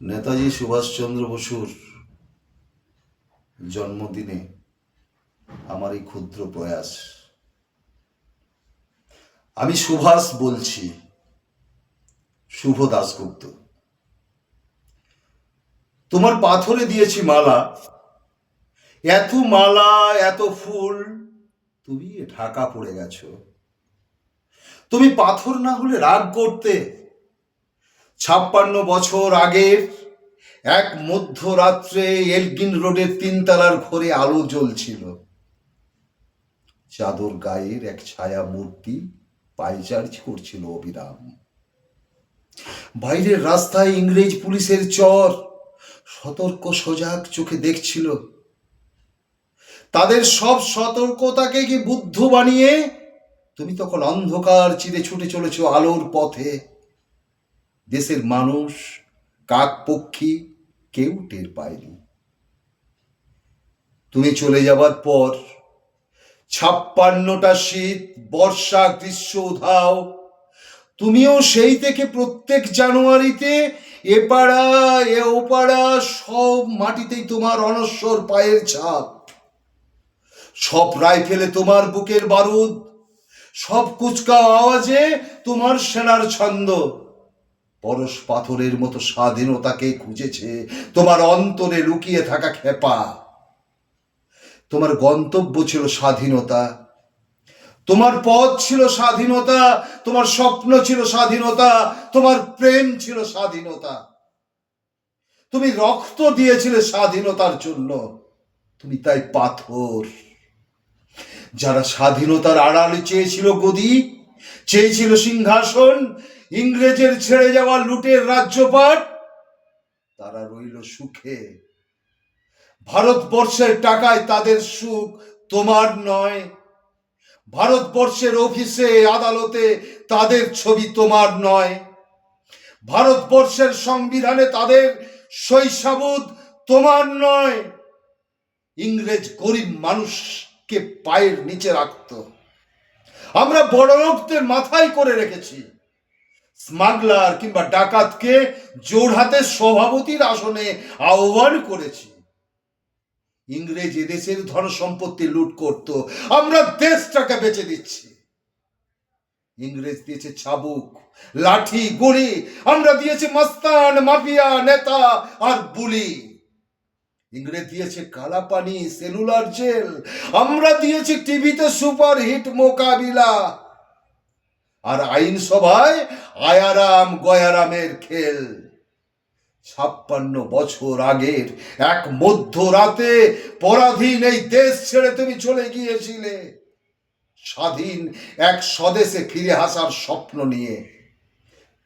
নেতাজি সুভাষচন্দ্র বসুর জন্মদিনে আমার এই ক্ষুদ্র প্রয়াস। আমি সুভাষ বলছি, শুভ দাশগুপ্ত। তোমার পাথরে দিয়েছি মালা, এত মালা এত ফুল, তুমি ঢাকা পড়ে গেছো। তুমি পাথর না হলে রাগ করতে। 56 বছর আগের এক মধ্যরাত্রে এলগিন রোডের 3 তলার ঘরে আলো জ্বলছিল। চাদর গায়ের এক ছায়া মূর্তি পায়চারি করছিল অবিরাম। বাইরের রাস্তায় ইংরেজ পুলিশের চর সতর্ক সজাগ চোখে দেখছিল। তাদের সব সতর্কতাকে কি বুদ্ধ বানিয়ে তুমি তখন অন্ধকার চিরে ছুটে চলেছ আলোর পথে। দেশের মানুষ, কাক পক্ষী কেউ টের পায়নি। তুমি চলে যাবার পর 56টা শীত, বর্ষা, গ্রীষ্ম, উধাও, তুমিও সেই থেকে প্রত্যেক জানুয়ারিতে এপাড়া এ ওপাড়া সব মাটিতেই তোমার অনশ্বর পায়ের ছাপ। সব রাইফেলে তোমার বুকের বারুদ, সব কুচকাও আওয়াজে তোমার সেনার ছন্দ। পরশ পাথরের মতো স্বাধীনতাকে খুঁজেছে তোমার অন্তরে লুকিয়ে থাকা খেপা। তোমার গন্তব্য ছিল স্বাধীনতা, তোমার পথ ছিল স্বাধীনতা, তোমার স্বপ্ন ছিল স্বাধীনতা, তোমার প্রেম ছিল স্বাধীনতা। তুমি রক্ত দিয়েছিলে স্বাধীনতার জন্য, তুমি তাই পাথর। যারা স্বাধীনতার আড়ালে চেয়েছিল গদি, চেয়েছিল সিংহাসন, ইংরেজের ছেড়ে যাওয়া লুটের রাজ্যপাট, তারা রইল সুখে। ভারতবর্ষের টাকায় তাদের সুখ, তোমার নয়। ভারতবর্ষের অফিসে আদালতে তাদের ছবি, তোমার নয়। ভারতবর্ষের সংবিধানে তাদের শৈশাবুদ, তোমার নয়। ইংরেজ গরিব মানুষকে পায়ের নিচে রাখত, আমরা বড়লোকদের মাথায় করে রেখেছি। স্মাগলার কিংবা ডাকাতকে জোড়হাতের সভাপতির আসনে আহ্বান করেছি। ইংরেজ এদেশের ধন সম্পত্তি লুট করত, আমরা দেশটাকে বেচে দিচ্ছি। ইংরেজ দিয়েছে চাবুক, লাঠি, গুলি, আমরা দিয়েছি মস্তান, মাফিয়া, নেতা আর বুলি। ইংরেজ দিয়েছে কালাপানি, সেলুলার জেল, আমরা দিয়েছি টিভিতে সুপারহিট মোকাবিলা। আর আইনসভায় আয়ারাম গয়ারামের খেল। 56 বছর আগের এক মধ্যরাতে পরাধীন এই দেশ ছেড়ে তুমি চলে গিয়েছিলে স্বাধীন এক স্বদেশে ফিরে আসার স্বপ্ন নিয়ে।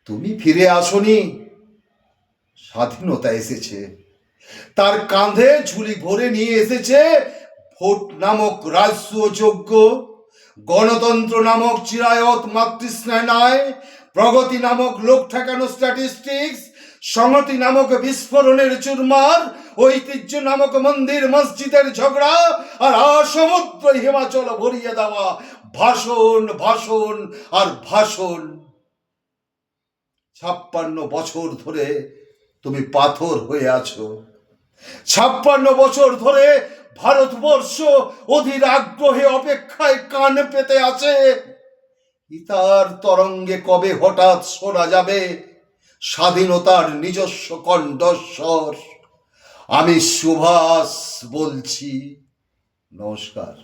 তুমি ফিরে আসনি, স্বাধীনতা এসেছে। তার কাঁধে ঝুলি ভরে নিয়ে এসেছে ভোট নামক রাজস্ব যোগ্য, গণতন্ত্র নামক চিরায়ত মাতৃস্নেহায়, প্রগতি নামক লোক ঠেকানো স্ট্যাটিস্টিক্স, সংহতি নামক বিস্ফোরণের চুরমার, ঐতিহ্য নামক মন্দির মসজিদের ঝগড়া, আর সমুদ্র হিমাচল ভরিয়ে দেওয়া ভাষণ, ভাষণ আর ভাষণ। 56 বছর ধরে তুমি পাথর হয়ে আছো। 56 বছর ধরে ভারতবর্ষ অধীর আগ্রহে অপেক্ষায় কান পেতে আছে। ইতার তরঙ্গে কবে হঠাৎ শোনা যাবে স্বাধীনতার নিজস্ব কণ্ঠস্বর। আমি সুভাষ বলছি, নমস্কার।